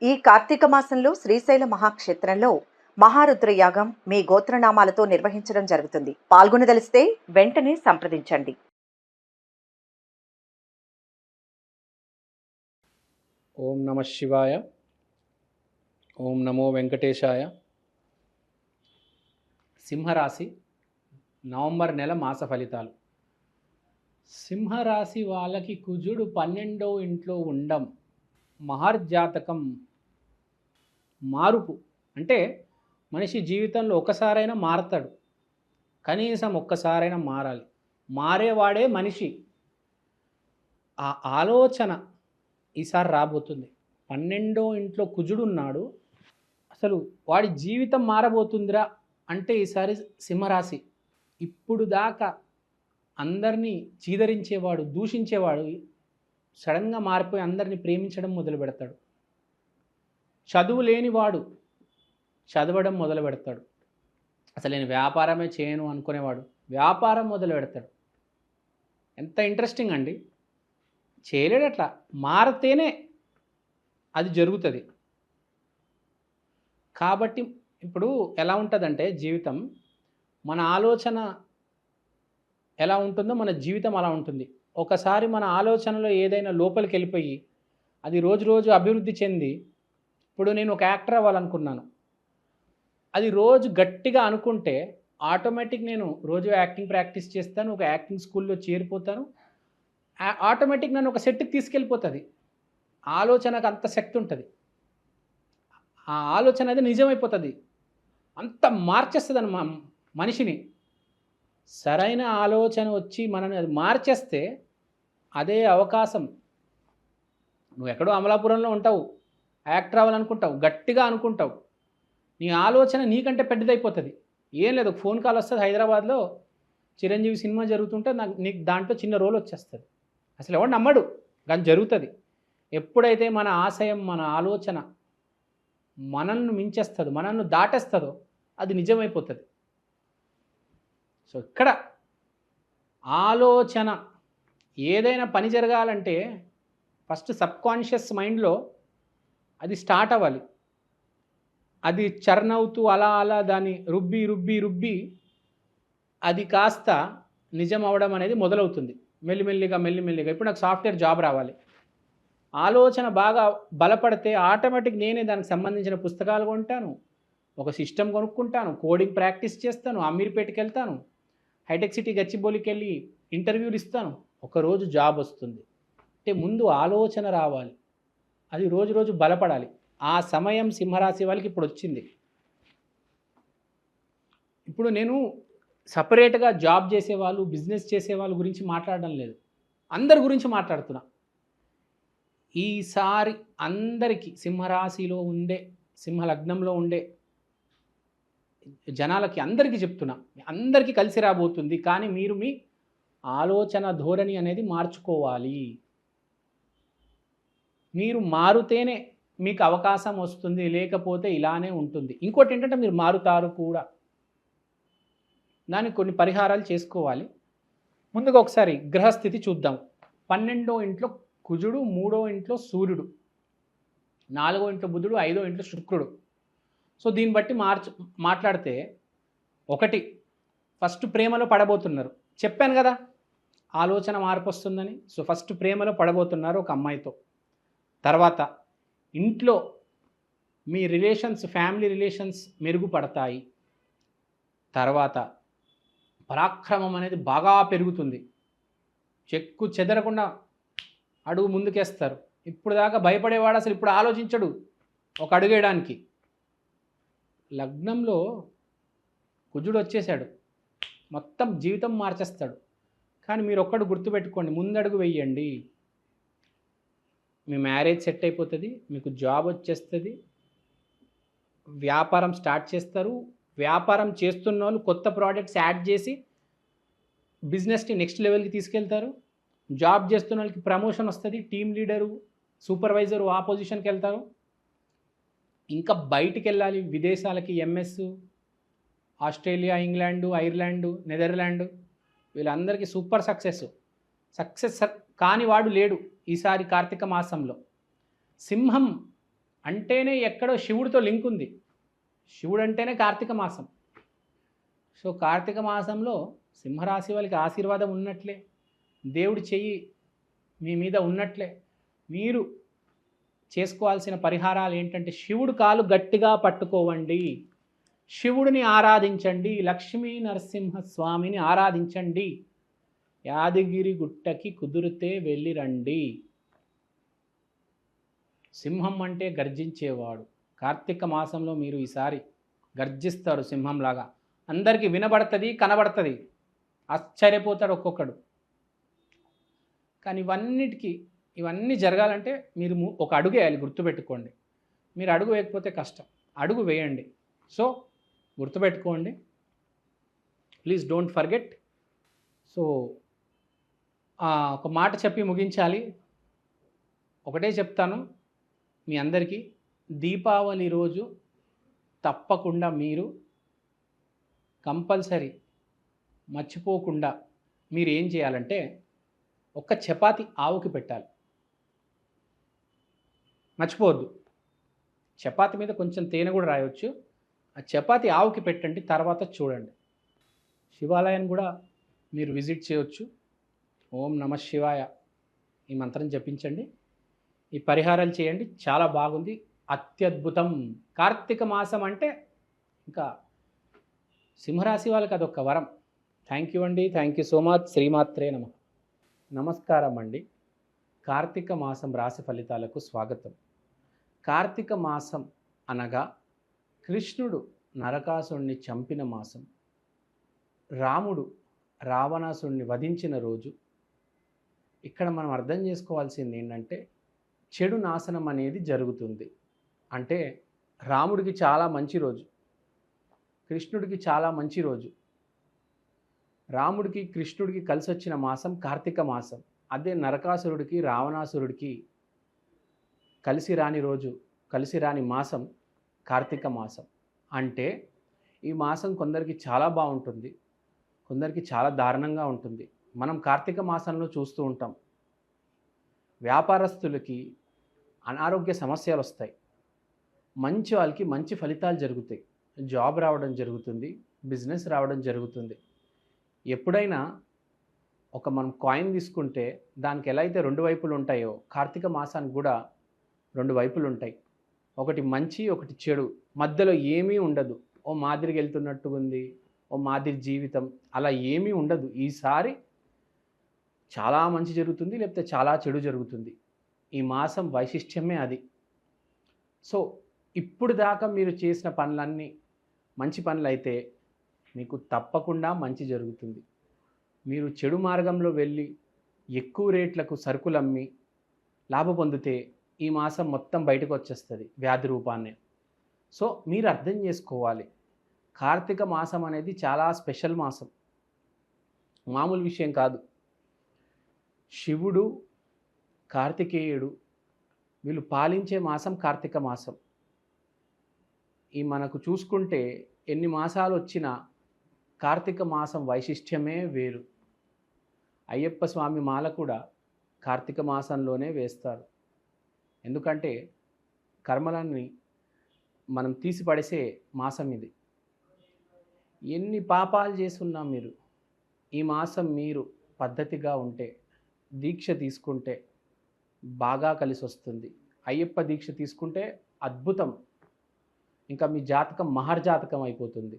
ఈ కార్తీక మాసంలో శ్రీశైల మహాక్షేత్రంలో మహారుద్ర యాగం మీ గోత్రనామాలతో నిర్వహించడం జరుగుతుంది. పాల్గొనదలిస్తే వెంటనే సంప్రదించండి. ఓం నమః శివాయ. ఓం నమో వెంకటేశాయ. సింహరాశి నవంబర్ నెల మాస ఫలితాలు. సింహరాశి వాళ్ళకి కుజుడు 12వ ఇంట్లో ఉండం మహర్జాతకం మారుపు. అంటే మనిషి జీవితంలో ఒక్కసారైనా మారతాడు, కనీసం ఒక్కసారైనా మారాలి. మారేవాడే మనిషి. ఆ ఆలోచన ఈసారి రాబోతుంది. 12వ ఇంట్లో కుజుడు ఉన్నాడు, అసలు వాడి జీవితం మారబోతుందిరా అంటే ఈసారి సింహరాశి. ఇప్పుడు దాకా అందరినీ చీదరించేవాడు, దూషించేవాడు సడన్గా మారిపోయి అందరినీ ప్రేమించడం మొదలు పెడతాడు. చదువు లేనివాడు చదవడం మొదలు పెడతాడు. అసలు నేను వ్యాపారమే చేయను అనుకునేవాడు వ్యాపారం మొదలు పెడతాడు. ఎంత ఇంట్రెస్టింగ్ అండి. చేయలేడు, అట్లా మారితేనే అది జరుగుతుంది. కాబట్టి ఇప్పుడు ఎలా ఉంటుందంటే జీవితం, మన ఆలోచన ఎలా ఉంటుందో మన జీవితం అలా ఉంటుంది. ఒకసారి మన ఆలోచనలో ఏదైనా లోపలికి వెళ్ళిపోయి అది రోజు రోజు అభివృద్ధి చెంది, ఇప్పుడు నేను ఒక యాక్టర్ అవ్వాలనుకున్నాను, అది రోజు గట్టిగా అనుకుంటే ఆటోమేటిక్ నేను రోజు యాక్టింగ్ ప్రాక్టీస్ చేస్తాను, ఒక యాక్టింగ్ స్కూల్లో చేరిపోతాను, ఆటోమేటిక్ నన్ను ఒక సెట్కి తీసుకెళ్ళిపోతుంది. ఆలోచనకు అంత శక్తి ఉంటుంది. ఆ ఆలోచన అది నిజమైపోతుంది, అంత మార్చేస్తుంది మనిషిని. సరైన ఆలోచన వచ్చి మనని అది మార్చేస్తే అదే అవకాశం. నువ్వు ఎక్కడో అమలాపురంలో ఉంటావు, యాక్టర్ అవ్వాలనుకుంటావు, గట్టిగా అనుకుంటావు, నీ ఆలోచన నీకంటే పెద్దదైపోతుంది. ఏం లేదు, ఫోన్ కాల్ వస్తుంది, హైదరాబాద్లో చిరంజీవి సినిమా జరుగుతుంటే నీకు దాంట్లో చిన్న రోల్ వచ్చేస్తుంది. అసలు ఎవడు నమ్మడు, కానీ జరుగుతుంది. ఎప్పుడైతే మన ఆశయం, మన ఆలోచన మనల్ని మించేస్తుందో, మనల్ని దాటేస్తుందో అది నిజమైపోతుంది. సో ఇక్కడ ఆలోచన, ఏదైనా పని జరగాలంటే ఫస్ట్ సబ్కాన్షియస్ మైండ్లో అది స్టార్ట్ అవ్వాలి. అది చర్న్ అవుతూ అలా అలా దాన్ని రుబ్బి రుబ్బి రుబ్బి అది కాస్త నిజం అవ్వడం అనేది మొదలవుతుంది. మెల్లిమెల్లిగా మెల్లిమెల్లిగా. ఇప్పుడు నాకు సాఫ్ట్వేర్ జాబ్ రావాలి, ఆలోచన బాగా బలపడితే ఆటోమేటిక్ నేనే దానికి సంబంధించిన పుస్తకాలు కొంటాను, ఒక సిస్టమ్ కొనుక్కుంటాను, కోడింగ్ ప్రాక్టీస్ చేస్తాను, అమీర్పేటకి వెళ్తాను, హైటెక్ సిటీ గచ్చిబౌలికి వెళ్ళి ఇంటర్వ్యూలు ఇస్తాను, ఒకరోజు జాబ్ వస్తుంది. అంటే ముందు ఆలోచన రావాలి, అది రోజు రోజు బలపడాలి. ఆ సమయం సింహరాశి వాళ్ళకి ఇప్పుడు వచ్చింది. ఇప్పుడు నేను సపరేట్గా జాబ్ చేసేవాళ్ళు, బిజినెస్ చేసేవాళ్ళ గురించి మాట్లాడడం లేదు, అందరి గురించి మాట్లాడుతున్నా. ఈసారి అందరికీ సింహరాశిలో ఉండే, సింహలగ్నంలో ఉండే జనాలకి అందరికీ చెప్తున్నా, అందరికీ కలిసి రాబోతుంది. కానీ మీరు మీ ఆలోచన ధోరణి అనేది మార్చుకోవాలి. మీరు మారుతేనే మీకు అవకాశం వస్తుంది, లేకపోతే ఇలానే ఉంటుంది. ఇంకోటి ఏంటంటే మీరు మారుతారు కూడా, దానికి కొన్ని పరిహారాలు చేసుకోవాలి. ముందుగా ఒకసారి గ్రహస్థితి చూద్దాం. 12వ ఇంట్లో కుజుడు, 3వ ఇంట్లో సూర్యుడు, 4వ ఇంట్లో బుధుడు, 5వ ఇంట్లో శుక్రుడు. సో దీన్ని బట్టి మాట్లాడితే, ఒకటి, ఫస్ట్ ప్రేమలో పడబోతున్నారు. చెప్పాను కదా ఆలోచన మార్పు వస్తుందని. సో ఫస్ట్ ప్రేమలో పడబోతున్నారు ఒక అమ్మాయితో. తర్వాత ఇంట్లో మీ రిలేషన్స్, ఫ్యామిలీ రిలేషన్స్ మెరుగుపడతాయి. తర్వాత పరాక్రమం అనేది బాగా పెరుగుతుంది. చెక్కు చెదరకుండా అడుగు ముందుకేస్తారు. ఇప్పుడు దాకా భయపడేవాడు అసలు ఇప్పుడు ఆలోచించడు ఒక అడుగేయడానికి. లగ్నంలో కుజుడు వచ్చేసాడు, మొత్తం జీవితం మార్చేస్తాడు. కానీ మీరు ఒక్కడు గుర్తుపెట్టుకోండి, ముందడుగు వెయ్యండి, మీ మ్యారేజ్ సెట్ అయిపోతుంది, మీకు జాబ్ వచ్చేస్తుంది, వ్యాపారం స్టార్ట్ చేస్తారు. వ్యాపారం చేస్తున్న వాళ్ళు కొత్త ప్రోడక్ట్స్ యాడ్ చేసి బిజినెస్ని నెక్స్ట్ లెవెల్కి తీసుకెళ్తారు. జాబ్ చేస్తున్న వాళ్ళకి ప్రమోషన్ వస్తుంది, టీమ్ లీడరు, సూపర్వైజరు ఆ పొజిషన్కి వెళ్తారు. ఇంకా బయటికి వెళ్ళాలి, విదేశాలకి, ఎంఎస్, ఆస్ట్రేలియా, ఇంగ్లాండు, ఐర్లాండు, నెదర్లాండ్, వీళ్ళందరికీ సూపర్ సక్సెస్ కాని వాడు లేడు ఈసారి కార్తీక మాసంలో. సింహం అంటేనే ఎక్కడో శివుడితో లింక్ ఉంది. శివుడు అంటేనే కార్తీక మాసం. సో కార్తీక మాసంలో సింహరాశి వాళ్ళకి ఆశీర్వాదం ఉన్నట్లే, దేవుడి చెయ్యి మీ మీద ఉన్నట్లే. మీరు చేసుకోవాల్సిన పరిహారాలు ఏంటంటే శివుడు కాలు గట్టిగా పట్టుకోవండి, శివుడిని ఆరాధించండి, లక్ష్మీ నరసింహస్వామిని ఆరాధించండి, యాదగిరి గుట్టకి కుదిరితే వెళ్ళి రండి. సింహం అంటే గర్జించేవాడు. కార్తీక మాసంలో మీరు ఈసారి గర్జిస్తారు సింహంలాగా. అందరికీ వినబడుతుంది, కనబడుతుంది, ఆశ్చర్యపోతాడు ఒక్కొక్కడు. కానీ ఇవన్నీ జరగాలంటే మీరు ఒక అడుగు వేయాలి, గుర్తుపెట్టుకోండి. మీరు అడుగు వేయకపోతే కష్టం, అడుగు వేయండి. సో గుర్తుపెట్టుకోండి, ప్లీజ్ డోంట్ ఫర్గెట్. సో ఒక మాట చెప్పి ముగించాలి. ఒకటే చెప్తాను మీ అందరికీ, దీపావళి రోజు తప్పకుండా మీరు కంపల్సరీ మర్చిపోకుండా మీరు ఏం చేయాలంటే ఒక్క చపాతి ఆవుకి పెట్టాలి. మర్చిపోవద్దు. చపాతి మీద కొంచెం తేనె కూడా రాయవచ్చు. ఆ చపాతి ఆవుకి పెట్టండి, తర్వాత చూడండి. శివాలయాన్ని కూడా మీరు విజిట్ చేయవచ్చు. ఓం నమ శివాయ ఈ మంత్రం జపించండి, ఈ పరిహారాలు చేయండి. చాలా బాగుంది, అత్యద్భుతం. కార్తీక మాసం అంటే ఇంకా సింహరాశి వాళ్ళకి అదొక వరం. థ్యాంక్ యూ అండి, థ్యాంక్ యూ సో మచ్. శ్రీమాత్రే నమః. నమస్కారం అండి. కార్తీక మాసం రాశి ఫలితాలకు స్వాగతం. కార్తీక మాసం అనగా కృష్ణుడు నరకాసురుణ్ణి చంపిన మాసం, రాముడు రావణాసురుణ్ణి వధించిన రోజు. ఇక్కడ మనం అర్థం చేసుకోవాల్సింది ఏంటంటే చెడు నాశనం అనేది జరుగుతుంది. అంటే రాముడికి చాలా మంచి రోజు, కృష్ణుడికి చాలా మంచి రోజు. రాముడికి కృష్ణుడికి కలిసి వచ్చిన మాసం కార్తీక మాసం. అదే నరకాసురుడికి రావణాసురుడికి కలిసి రాని రోజు, కలిసి రాని మాసం కార్తీక మాసం. అంటే ఈ మాసం కొందరికి చాలా బాగుంటుంది, కొందరికి చాలా దారుణంగా ఉంటుంది. మనం కార్తీక మాసంలో చూస్తూ ఉంటాం, వ్యాపారస్తులకి అనారోగ్య సమస్యలు వస్తాయి, మంచి వాళ్ళకి మంచి ఫలితాలు జరుగుతాయి, జాబ్ రావడం జరుగుతుంది, బిజినెస్ రావడం జరుగుతుంది. ఎప్పుడైనా మనం కాయిన్ తీసుకుంటే దానికి ఎలా అయితే రెండు వైపులు ఉంటాయో కార్తీక మాసానికి కూడా రెండు వైపులు ఉంటాయి. ఒకటి మంచి, ఒకటి చెడు, మధ్యలో ఏమీ ఉండదు. ఓ మాదిరికి వెళ్తున్నట్టు ఉంది, ఓ మాదిరి జీవితం, అలా ఏమీ ఉండదు. ఈసారి చాలా మంచి జరుగుతుంది, లేకపోతే చాలా చెడు జరుగుతుంది. ఈ మాసం వైశిష్ట్యమే అది. సో ఇప్పుడు దాకా మీరు చేసిన పనులన్నీ మంచి పనులు అయితే మీకు తప్పకుండా మంచి జరుగుతుంది. మీరు చెడు మార్గంలో వెళ్ళి ఎక్కువ రేట్లకు సరుకులు అమ్మి లాభం పొందితే ఈ మాసం మొత్తం బయటకు వచ్చేస్తుంది వ్యాధి రూపాన్నే. సో మీరు అర్థం చేసుకోవాలి, కార్తీక మాసం అనేది చాలా స్పెషల్ మాసం, మామూలు విషయం కాదు. శివుడు, కార్తికేయుడు వీళ్ళు పాలించే మాసం కార్తీక మాసం. ఈ మనకు చూసుకుంటే ఎన్ని మాసాలు వచ్చినా కార్తీక మాసం వైశిష్ట్యమే వేరు. అయ్యప్ప స్వామి మాల కూడా కార్తీక మాసంలోనే వేస్తారు. ఎందుకంటే కర్మలన్నీ మనం తీసి పడేసే మాసం ఇది. ఎన్ని పాపాలు చేస్తున్నా మీరు ఈ మాసం మీరు పద్ధతిగా ఉంటే, దీక్ష తీసుకుంటే బాగా కలిసి వస్తుంది. అయ్యప్ప దీక్ష తీసుకుంటే అద్భుతం, ఇంకా మీ జాతకం మహర్జాతకం అయిపోతుంది.